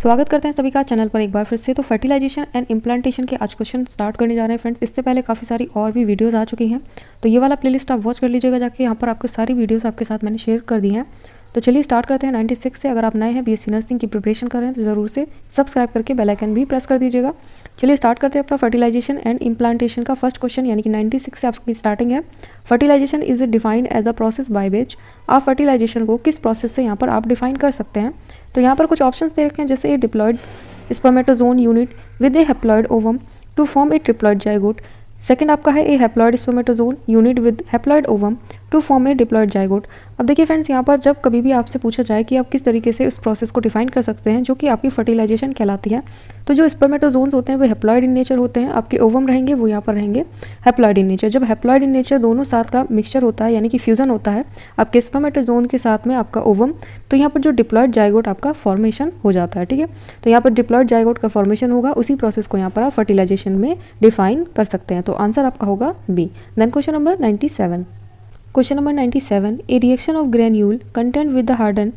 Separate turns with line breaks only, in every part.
स्वागत करते हैं सभी का चैनल पर एक बार फिर से। तो फर्टिलाइजेशन एंड इम्प्लांटेशन के आज क्वेश्चन स्टार्ट करने जा रहे हैं फ्रेंड्स। इससे पहले काफ़ी सारी और भी वीडियोस आ चुकी हैं, तो ये वाला प्लेलिस्ट आप वॉच कर लीजिएगा जाके। यहाँ पर आपको सारी वीडियोस आपके साथ मैंने शेयर कर दी हैं। तो चलिए स्टार्ट करते हैं 96 से। अगर आप नए हैं बीएससी नर्सिंग की प्रिपरेशन कर रहे हैं तो ज़रूर से सब्सक्राइब करके बेल आइकन भी प्रेस कर दीजिएगा। चलिए स्टार्ट करते हैं अपना फर्टिलाइजेशन एंड इम्प्लांटेशन का फर्स्ट क्वेश्चन, यानी कि 96 से आपकी स्टार्टिंग है। Fertilisation is defined as the process by which, आप फर्टिलाइजेशन को किस प्रोसेस से यहाँ पर आप डिफाइन कर सकते हैं। तो यहाँ पर कुछ ऑप्शंस दे रखे हैं, जैसे a diploid spermatozoon unit with a haploid ovum to form a triploid zygote. Second आपका है a haploid spermatozoon unit with haploid ovum to form a diploid zygote. अब देखिए फ्रेंड्स, यहाँ पर जब कभी भी आपसे पूछा जाए कि आप किस तरीके से उस प्रोसेस को डिफाइन कर सकते हैं जो कि आपकी फर्टिलाइजेशन कहलाती है, तो जो स्पर्मेटोजोन्स होते हैं वो हैप्लॉयड इन नेचर होते हैं, आपके ओवम रहेंगे वो यहाँ पर रहेंगे हैप्लॉयड इन नेचर। जब हैप्लॉयड इन नेचर दोनों साथ का मिक्सचर होता है, यानी कि फ्यूजन होता है आपके स्पर्मेटोजोन के साथ में आपका ओवम, तो यहाँ पर जो डिप्लॉयड जाइगोट आपका फॉर्मेशन हो जाता है। ठीक है, तो यहाँ पर डिप्लॉयड जाइगोट का फॉर्मेशन होगा, उसी प्रोसेस को यहाँ पर आप फर्टिलाइजेशन में डिफाइन कर सकते हैं। तो आंसर आपका होगा B. Then question number 97। Question number 97. A reaction of granule content with the harden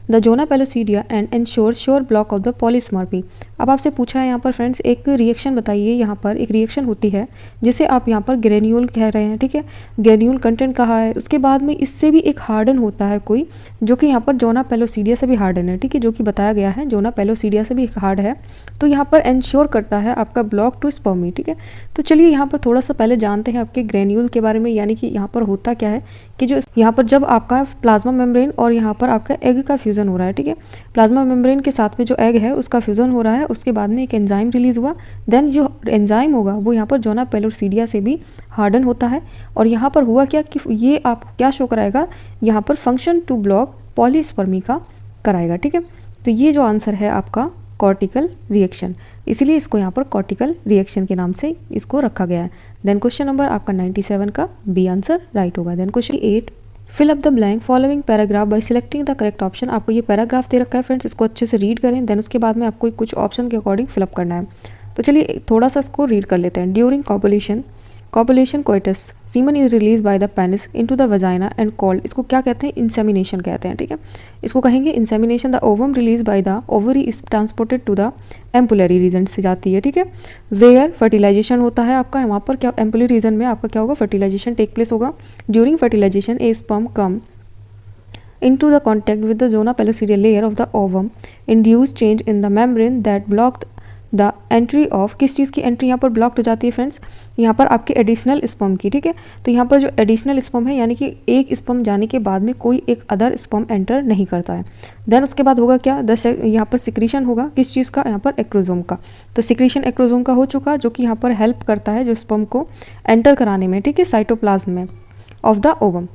the zona pellucidea and ensure sure block of the polyspermy। अब आपसे पूछा है यहाँ पर फ्रेंड्स, एक रिएक्शन बताइए। यहाँ पर एक रिएक्शन होती है जिसे आप यहाँ पर ग्रेन्यूल कह रहे हैं। ठीक है, ग्रेन्यूल कंटेंट कहा है, उसके बाद में इससे भी एक हार्डन होता है कोई, जो कि यहाँ पर जोना पेलोसीडिया से भी हार्डन है। ठीक है, जो कि बताया गया है जोना पेलोसीडिया से भी एक हार्ड है, तो यहाँ पर एंश्योर करता है आपका ब्लॉक टू स्पर्मी। ठीक है, तो चलिए यहाँ पर थोड़ा सा पहले जानते हैं आपके ग्रेन्यूल के बारे में। यानी कि यहाँ पर होता क्या है कि जो यहाँ पर जब आपका प्लाज्मा मेम्ब्रेन और यहाँ पर आपका एग का फ्यूज़न हो रहा है। ठीक है, प्लाज्मा मेम्ब्रेन के साथ में जो एग है उसका फ्यूज़न हो रहा है, उसके बाद में एक एंजाइम रिलीज हुआ। देन जो एंजाइम होगा वो यहाँ पर जोना पेलोसीडिया से भी हार्डन होता है, और यहाँ पर हुआ क्या कि ये आप क्या शो कराएगा, यहाँ पर फंक्शन टू ब्लॉक पॉलीस्पर्मी का कराएगा। ठीक है, तो ये जो आंसर है आपका कॉर्टिकल रिएक्शन, इसीलिए इसको यहाँ पर कॉर्टिकल रिएक्शन के नाम से इसको रखा गया है। देन क्वेश्चन नंबर आपका 97 का बी आंसर राइट होगा। Then question 8, fill up the blank following paragraph by selecting the correct option. आपको ये पैराग्राफ दे रखा है फ्रेंड्स, इसको अच्छे से रीड करें, देन उसके बाद में आपको कुछ ऑप्शन के अकॉर्डिंग फिलअप करना है। तो चलिए थोड़ा सा इसको रीड कर लेते हैं। During copulation coitus semen is release by the penis into the vagina and called, इसको क्या कहते हैं, इंसेमिनेशन कहते हैं। ठीक है, इसको कहेंगे insemination. The ovum release by the ovary is transported to the ampullary region से जाती है। ठीक है, वेयर फर्टिलाइजेशन होता है आपका, वहाँ पर क्या एम्पुलरी रीजन में आपका क्या होगा, फर्टिलाइजेशन टेक प्लेस होगा। During fertilisation a sperm come into the contact with the zona pellucidea layer of the ovum induce change in the membrane that blocked the entry of, किस चीज़ की entry यहाँ पर blocked हो जाती है friends, यहाँ पर आपके एडिशनल स्पर्म की। ठीक है, तो यहाँ पर जो एडिशनल स्पर्म है, यानी कि एक स्पर्म जाने के बाद में कोई एक अदर स्पर्म एंटर नहीं करता है। देन उसके बाद होगा क्या, यहाँ पर सिक्रीशन होगा किस चीज़ का, यहाँ पर एक्रोजोम का। तो सिक्रीशन एक्रोजोम का हो चुका, जो कि यहाँ पर हेल्प करता है जो स्पर्म को एंटर कराने में। ठीक है, साइटोप्लाज्म में ऑफ द ओवम।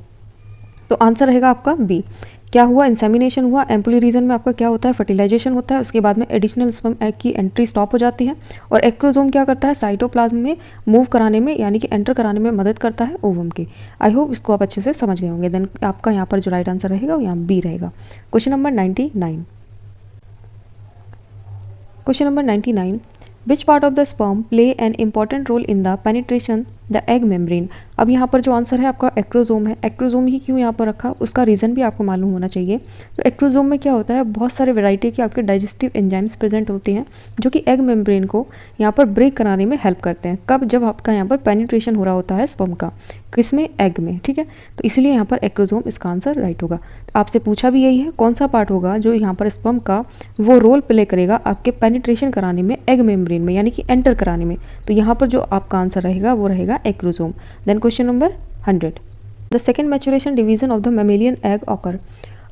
तो आंसर रहेगा आपका बी। क्या हुआ, इंसेमिनेशन हुआ, एम्पुलरी रीजन में आपका क्या होता है, फर्टिलाइजेशन होता है, उसके बाद में एडिशनल स्पर्म की एंट्री स्टॉप हो जाती है, और एक्रोजोम क्या करता है, साइटोप्लाज्म में मूव कराने में, यानी कि एंटर कराने में मदद करता है ओवम की। आई होप इसको आप अच्छे से समझ गए होंगे। देन आपका यहाँ पर जो राइट आंसर रहेगा वो यहाँ बी रहेगा। Question number 99। Question number 99, which part of the sperm play an important role in the penetration the egg membrane. अब यहाँ पर जो आंसर है आपका एक्रोजोम है। एक्रोजोम ही क्यों यहाँ पर रखा, उसका रीज़न भी आपको मालूम होना चाहिए। तो एक्रोजोम में क्या होता है, बहुत सारे वैरायटी के आपके डाइजेस्टिव एंजाइम्स प्रेजेंट होते हैं, जो कि एग मेम्ब्रेन को यहाँ पर ब्रेक कराने में हेल्प करते हैं। कब, जब आपका यहाँ पर पेनिट्रेशन हो रहा होता है स्पर्म का, किसमें, एग में। ठीक है, तो इसलिए यहाँ पर एक्रोजोम इसका आंसर राइट होगा। तो आपसे पूछा भी यही है, कौन सा पार्ट होगा जो यहाँ पर स्पर्म का वो रोल प्ले करेगा आपके पेनिट्रेशन कराने में एग मेम्ब्रेन में, यानी कि एंटर कराने में। तो यहाँ पर जो आपका आंसर रहेगा वो रहेगा acrosome. Then question number 100, the second maturation division of the mammalian egg occur.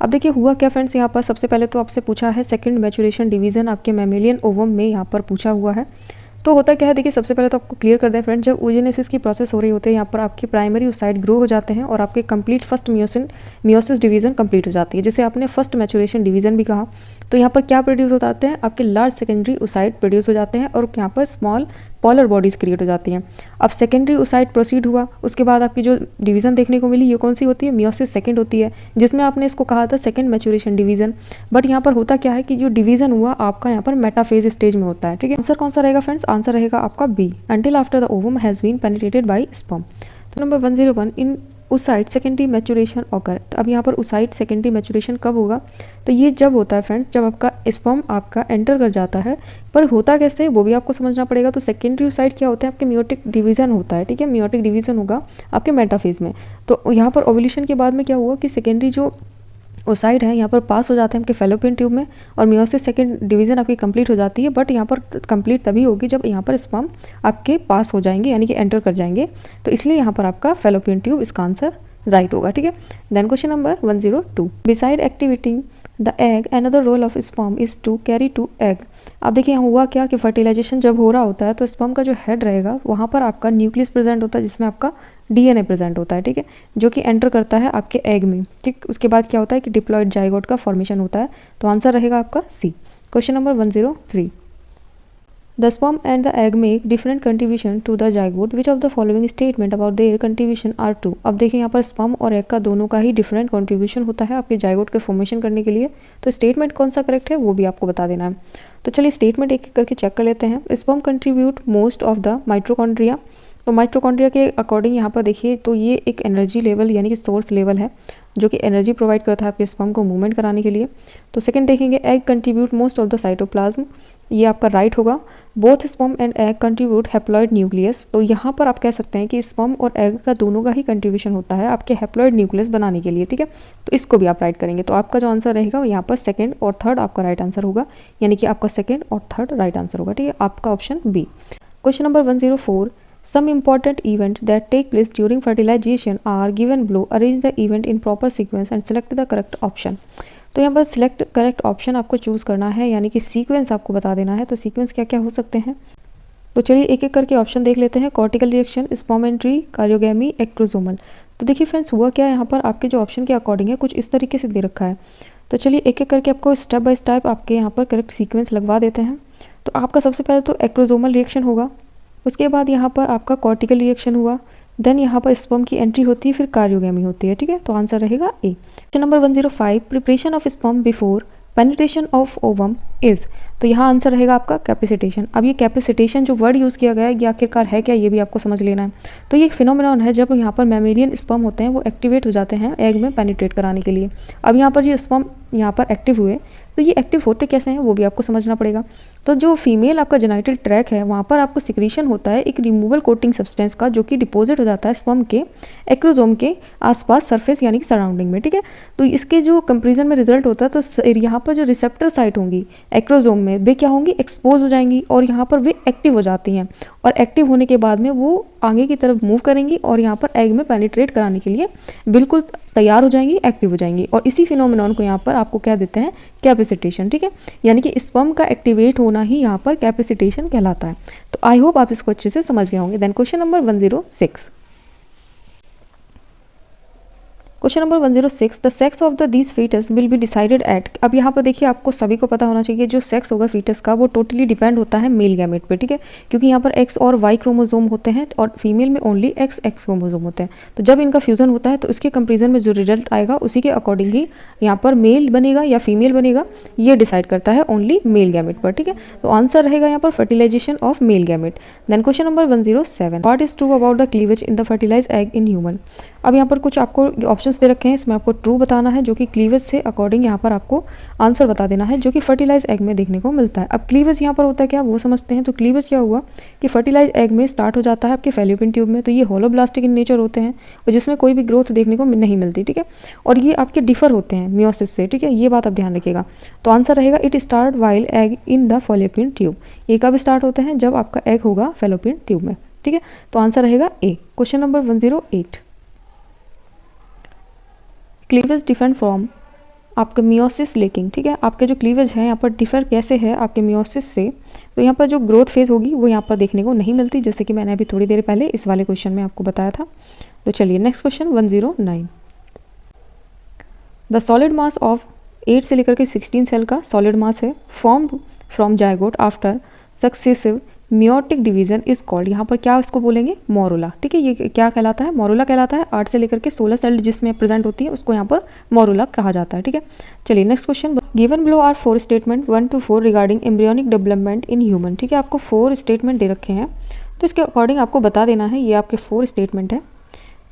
अब देखिए हुआ क्या फ्रेंड्स, यहाँ पर सबसे पहले तो आपसे पूछा है सेकेंड मैचुरेशन डिवीजन आपके मैमेलियन ओवम में यहाँ पर पूछा हुआ है। तो होता क्या है, देखिए सबसे पहले तो आपको क्लियर कर दें फ्रेंड्स, जब ओजेनेसिस की प्रोसेस हो रही होती है, यहाँ पर आपके प्राइमरी ओसाइट ग्रो हो जाते हैं और आपके complete first meiosis division complete हो जाती है, जिसे आपने फर्स्ट मैचुरेशन डिवीजन भी कहा। तो यहाँ पर क्या प्रोड्यूस हो जाते हैं, आपके लार्ज सेकेंडरी ओसाइट प्रोड्यूस हो जाते हैं, और यहाँ पर स्मॉल पॉलर बॉडीज़ क्रिएट हो जाती हैं। अब सेकेंडरी ओसाइट प्रोसीड हुआ, उसके बाद आपकी जो डिवीज़न देखने को मिली ये कौन सी होती है, मियोसिस सेकेंड होती है, जिसमें आपने इसको कहा था सेकेंड मैचुरेशन डिवीज़न। बट यहाँ पर होता क्या है कि जो डिवीज़न हुआ आपका यहाँ पर मेटाफेज स्टेज में होता है। ठीक है, आंसर कौन सा रहेगा फ्रेंड्स, आंसर रहेगा आपका B, until after the ovum has been penetrated by sperm. तो number 101, in oocyte secondary maturation occur. तो अब यहाँ पर ओसाइट सेकेंडरी मैचुरेशन कब होगा, तो ये जब होता है फ्रेंड्स जब आपका स्पर्म आपका एंटर कर जाता है। पर होता कैसे है वो भी आपको समझना पड़ेगा। तो सेकेंडरी ओसाइट क्या होता है, आपके मियोटिक डिवीजन होता है, ठीक है, मियोटिक डिवीजन होगा आपके मेटाफेज में। तो यहाँ पर ओव्यूलेशन के बाद में क्या हुआ कि सेकेंडरी जो ओसाइट है यहाँ पर पास हो जाते हैं आपके फैलोपियन ट्यूब में, और मियोसिस सेकेंड डिवीजन आपकी कंप्लीट हो जाती है। बट यहाँ पर कंप्लीट तभी होगी जब यहाँ पर स्पर्म आपके पास हो जाएंगे, यानी कि एंटर कर जाएंगे। तो इसलिए यहाँ पर आपका फैलोपियन ट्यूब इसका आंसर राइट होगा, ठीक है। Then question number 102, beside activating the egg another role of sperm is to carry to egg. अब देखिए यहाँ हुआ क्या कि फर्टिलाइजेशन जब हो रहा होता है तो स्पर्म का जो हेड रहेगा वहाँ पर आपका न्यूक्लियस प्रेजेंट होता है जिसमें आपका डीएनए प्रेजेंट होता है, ठीक है, जो कि एंटर करता है आपके एग में, ठीक। उसके बाद क्या होता है कि डिप्लॉयड जाइगोट का फॉर्मेशन होता है। तो आंसर रहेगा आपका C. Question number 103, the sperm and the egg make different contribution to the zygote, which of the following statement about their contribution are true. अब देखिए यहाँ पर स्पर्म और एग का दोनों का ही डिफरेंट कंट्रीब्यूशन होता है आपके जाइगोट के फॉर्मेशन करने के लिए। तो स्टेटमेंट कौन सा करेक्ट है वो भी आपको बता देना है। तो चलिए स्टेटमेंट एक एक करके चेक कर लेते हैं। Sperm contribute most of the mitochondria. तो माइटोकॉन्ड्रिया के अकॉर्डिंग यहाँ पर देखिए तो ये एक एनर्जी लेवल यानी कि सोर्स लेवल है जो कि एनर्जी प्रोवाइड करता है आपके स्पर्म को मूवमेंट कराने के लिए। तो सेकंड देखेंगे egg contribute most of the cytoplasm, ये आपका राइट होगा। Both sperm and egg contribute haploid nucleus. तो यहाँ पर आप कह सकते हैं कि स्पर्म और एग का दोनों का ही कंट्रीब्यूशन होता है आपके हैप्लॉइड न्यूक्लियस बनाने के लिए, ठीक है। तो इसको भी आप राइट करेंगे। तो आपका जो आंसर रहेगा वो यहाँ पर सेकंड और थर्ड आपका राइट आंसर होगा, यानी कि आपका सेकंड और थर्ड राइट आंसर होगा, ठीक है, आपका option B. Question number 104, some important events that take place during fertilization are given below. Arrange the event in proper sequence and select the correct option. तो यहाँ पर सिलेक्ट करेक्ट ऑप्शन आपको choose करना है, यानी कि सीक्वेंस आपको बता देना है। तो सीक्वेंस क्या क्या हो सकते हैं, तो चलिए एक एक करके ऑप्शन देख लेते हैं। Cortical reaction, sperm entry, karyogamy, acrosomal. तो देखिए फ्रेंड्स हुआ क्या है, यहाँ पर आपके जो ऑप्शन के अकॉर्डिंग है कुछ इस तरीके से दे रखा है। तो चलिए एक एक करके आपको स्टेप बाय स्टेप आपके यहाँ पर करेक्ट सीक्वेंस लगवा देते हैं। तो आपका सबसे पहले तो एक्रोसोमल रिएक्शन होगा, उसके बाद यहाँ पर आपका कॉर्टिकल रिएक्शन हुआ, देन यहाँ पर स्पर्म की एंट्री होती है, फिर कार्योगैमी होती है, ठीक है। तो आंसर रहेगा A. Question number 105, preparation of sperm before penetration of ovum is. तो यहाँ आंसर रहेगा आपका कैपेसिटेशन। अब ये कैपेसिटेशन जो वर्ड यूज़ किया गया है ये आखिरकार है क्या, ये भी आपको समझ लेना है। तो ये एक फिनोमिनॉन है जब यहाँ पर मैमेलियन स्पर्म होते हैं वो एक्टिवेट हो जाते हैं एग में पेनिट्रेट कराने के लिए। अब यहाँ पर ये स्पर्म यहाँ पर एक्टिव हुए, तो ये एक्टिव होते कैसे हैं वो भी आपको समझना पड़ेगा। तो जो फीमेल आपका जेनाइटल ट्रैक है वहाँ पर आपको सिक्रीशन होता है एक रिमूवल कोटिंग सब्सटेंस का, जो कि डिपॉजिट हो जाता है स्पर्म के एक्रोसोम के आसपास सरफेस यानी कि सराउंडिंग में, ठीक है। तो इसके जो कंपेरिजन में रिजल्ट होता है तो यहाँ पर जो रिसेप्टर साइट होंगी एक्रोसोम में वे क्या होंगी, एक्सपोज हो जाएंगी और यहाँ पर वे एक्टिव हो जाती हैं, और एक्टिव होने के बाद में वो आगे की तरफ मूव करेंगी और यहाँ पर एग में पेनिट्रेट कराने के लिए बिल्कुल तैयार हो जाएंगी, एक्टिव हो जाएंगी। और इसी फिनोमिनॉन को यहाँ पर आपको क्या देते हैं, कैपेसिटेशन, ठीक है, यानी कि स्पर्म का एक्टिवेट होना ही यहाँ पर कैपेसिटेशन कहलाता है। तो आई होप आप इसको अच्छे से समझ गए होंगे। Then question number 106, question number 106, the sex of the these foetus will be decided at. अब यहाँ पर देखिए आपको सभी को पता होना चाहिए जो सेक्स होगा फीटस का वो टोटली डिपेंड होता है मेल गैमेट पे, ठीक है, क्योंकि यहाँ पर एक्स और वाई क्रोमोजोम होते हैं और फीमेल में ओनली एक्स क्रोमोजोम होते हैं। तो जब इनका फ्यूजन होता है तो उसके कंपेरिजन में जो रिजल्ट आएगा उसी के अकॉर्डिंग ही यहाँ पर मेल बनेगा या फीमेल बनेगा, ये डिसाइड करता है ओनली मेल गैमेट पर, ठीक है। तो आंसर रहेगा यहाँ पर fertilisation of male gamete. Then question number 107, what is true about the cleavage in the fertilise egg in human. अब यहाँ पर कुछ आपको ऑप्शंस दे रखे हैं, इसमें आपको ट्रू बताना है जो कि क्लीवेज से अकॉर्डिंग यहाँ पर आपको आंसर बता देना है जो कि फर्टिलाइज एग में देखने को मिलता है। अब क्लीवेज यहाँ पर होता है क्या वो समझते हैं। तो क्लीवेज क्या हुआ कि फर्टिलाइज एग में स्टार्ट हो जाता है आपके फैलोपियन ट्यूब में, तो ये होलोब्लास्टिक इन नेचर होते हैं और जिसमें कोई भी ग्रोथ देखने को नहीं मिलती, ठीक है, और ये आपके डिफर होते हैं मियोसिस से, ठीक है, ये बात आप ध्यान रखिएगा। तो आंसर रहेगा it start while egg in the fallopian tube. ये कब स्टार्ट होते हैं, जब आपका एग होगा फैलोपियन ट्यूब में, ठीक है। तो आंसर रहेगा A. Question number 108, cleavage different from आपका मियोसिस लेकिंग, ठीक है, आपके जो क्लीवेज है यहाँ पर डिफर कैसे है आपके मियोसिस से। तो यहाँ पर जो ग्रोथ फेज होगी वो यहाँ पर देखने को नहीं मिलती, जैसे कि मैंने अभी थोड़ी देर पहले इस वाले क्वेश्चन में आपको बताया था। तो चलिए next question 109, the solid mass of 8 से लेकर के 16 सेल का सॉलिड मास है formed from zygote after successive meiotic division is called. यहाँ पर क्या इसको बोलेंगे, मोरुला, ठीक है, ये क्या कहलाता है, मोरुला कहलाता है। 8 से लेकर के 16 सेल जिसमें प्रेजेंट होती है उसको यहाँ पर मोरुला कहा जाता है, ठीक है। चलिए next question, given below are 4 statement 1 to 4 regarding embryonic development in human, ठीक है, आपको 4 स्टेटमेंट दे रखे हैं तो इसके अकॉर्डिंग आपको बता देना है। ये आपके 4 स्टेटमेंट है।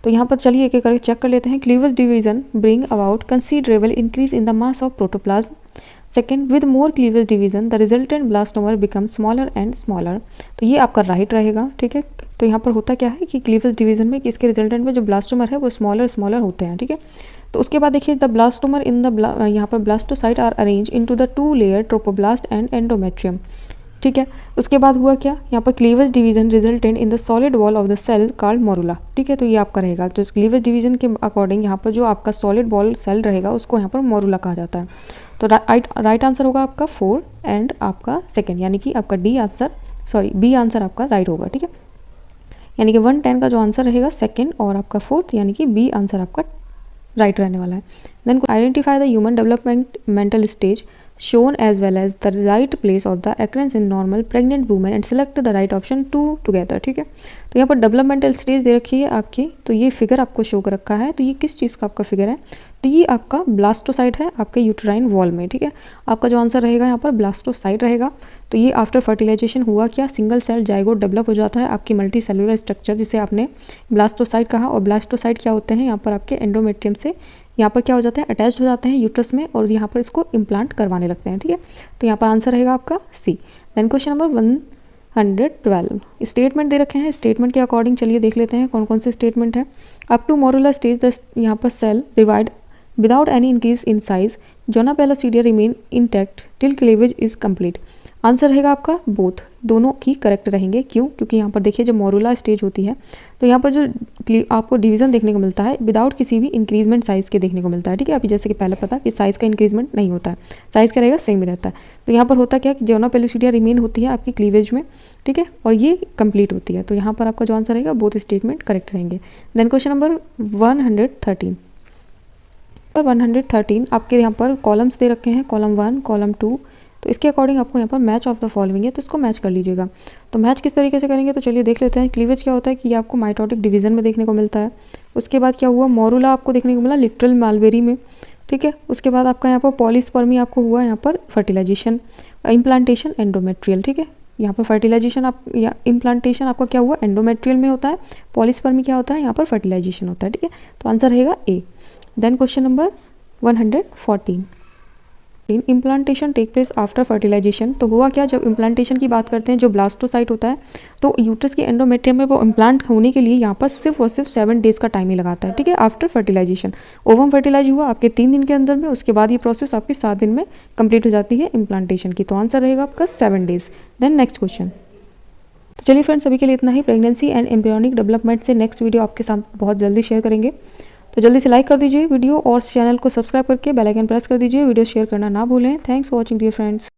तो यहाँ पर चलिए एक एक करके चेक कर लेते हैं। Cleavage division bring about considerable increase in the mass of protoplasm. Second, with more cleavage division the resultant blastomere become smaller and smaller. तो ये आपका राइट रहेगा, ठीक है। तो यहाँ पर होता क्या है कि क्लीवेज डिवीजन में इसके रिजल्टेंट में जो ब्लास्टोमर है वो स्मॉलर स्मॉलर होते हैं, ठीक है। तो उसके बाद देखिए द ब्लास्टोमर इन द यहाँ पर blastocyte are arrange into the 2 layer trophoblast and endometrium, ठीक है। उसके बाद हुआ क्या, यहाँ पर cleavage division resultant in the solid wall of the cell called morula, ठीक है। तो ये आपका रहेगा, तो क्लीवेज डिवीजन के अकॉर्डिंग यहाँ पर जो आपका सॉलिड वॉल सेल रहेगा उसको यहाँ पर मोरुला कहा जाता है। तो राइट आंसर होगा आपका 4 एंड आपका सेकेंड, यानी कि आपका बी आंसर आपका राइट होगा, ठीक है। यानी कि 110 का जो आंसर रहेगा सेकेंड और आपका 4th, यानी कि बी आंसर आपका राइट रहने वाला है। Then identify the human developmental stage shown as well as the right place of the occurrence in normal pregnant women and select the right option 2 together, ठीक है। तो यहाँ पर डेवलपमेंटल स्टेज दे रखी है आपकी, तो ये फिगर आपको शो कर रखा है। तो ये किस चीज़ का आपका फिगर है, तो ये आपका ब्लास्टोसाइट है आपके यूट्राइन वॉल में, ठीक है। आपका जो आंसर रहेगा यहाँ पर ब्लास्टोसाइट रहेगा। तो ये आफ्टर फर्टिलाइजेशन हुआ क्या, सिंगल सेल जाइगोट डेवलप हो जाता है आपकी मल्टी सेलुलर स्ट्रक्चर, जिसे आपने ब्लास्टोसाइट कहा। और ब्लास्टोसाइट क्या होते हैं, यहाँ पर आपके एंडोमेट्रियम से यहाँ पर क्या हो जाते हैं, अटैच्ड हो जाते हैं यूट्रस में और यहाँ पर इसको इम्प्लांट करवाने लगते हैं, ठीक है। तो यहाँ पर आंसर रहेगा आपका सी। देन क्वेश्चन नंबर 112 स्टेटमेंट दे रखे हैं। स्टेटमेंट के अकॉर्डिंग चलिए देख लेते हैं कौन कौन से स्टेटमेंट है। Up to morular stage the यहाँ पर cell divide without any increase in size, zona pellucida remain intact till cleavage is complete. Answer रहेगा आपका बोथ, दोनों ही करेक्ट रहेंगे। क्यों, क्योंकि यहाँ पर देखिए जब मोरुला स्टेज होती है तो यहाँ पर जो आपको डिवीजन देखने को मिलता है विदाउट किसी भी इंक्रीजमेंट साइज़ के देखने को मिलता है, ठीक है। अभी जैसे कि पहले पता कि साइज़ का इंक्रीजमेंट नहीं होता है, साइज़ क्या रहेगा, सेम ही रहता है। तो यहाँ पर होता क्या कि जोना पेलोसीडिया रिमेन होती है आपकी क्लीवेज में, ठीक है, और ये कंप्लीट होती है। तो यहाँ पर आपका जो आंसर रहेगा बोथ स्टेटमेंट करेक्ट रहेंगे। देन क्वेश्चन नंबर 113 आपके यहाँ पर कॉलम्स दे रखे हैं, कॉलम 1 कॉलम 2। तो इसके अकॉर्डिंग आपको यहाँ पर मैच ऑफ द फॉलोइंग है, तो इसको मैच कर लीजिएगा। तो मैच किस तरीके से करेंगे, तो चलिए देख लेते हैं। क्लीवेज क्या होता है कि ये आपको माइटोटिक डिवीजन में देखने को मिलता है। उसके बाद क्या हुआ, मोरुला आपको देखने को मिला लिटरल मालबेरी में, ठीक है। उसके बाद आपका यहाँ पर पॉलीस्पर्मी आपको हुआ यहाँ पर फर्टिलाइजेशन, इम्प्लांटेशन एंडोमेट्रियल, ठीक है। यहाँ पर फर्टिलाइजेशन आप या इम्प्लांटेशन आपका क्या हुआ, एंडोमेट्रियल में होता है। पॉलीस्पर्मी क्या होता है, यहाँ पर फर्टिलाइजेशन होता है, ठीक है। तो आंसर रहेगा A. Then question number 114 implantation take place after fertilization. तो हुआ क्या, जब इम्प्लांटेशन की बात करते हैं जो ब्लास्टोसाइट होता है तो यूट्रस के एंडोमेट्रियम में वो इम्प्लांट होने के लिए यहाँ पर सिर्फ और सिर्फ 7 डेज़ का टाइम ही लगाता है, ठीक है। आफ्टर फर्टिलाइजेशन ओवम फर्टिलाइज हुआ आपके 3 दिन के अंदर में, उसके बाद ये प्रोसेस आपकी 7 दिन में कंप्लीट हो जाती है इम्प्लांटेशन की। तो आंसर रहेगा आपका 7 डेज़। Then next question. तो चलिए फ्रेंड्स, अभी के लिए इतना ही। प्रेगनेंसी एंड एम्ब्रियोनिक डेवलपमेंट से नेक्स्ट वीडियो आपके साथ बहुत जल्दी शेयर करेंगे। तो जल्दी से लाइक कर दीजिए वीडियो और चैनल को सब्सक्राइब करके बेल आइकन प्रेस कर दीजिए। वीडियो शेयर करना ना भूलें। Thanks for watching dear friends.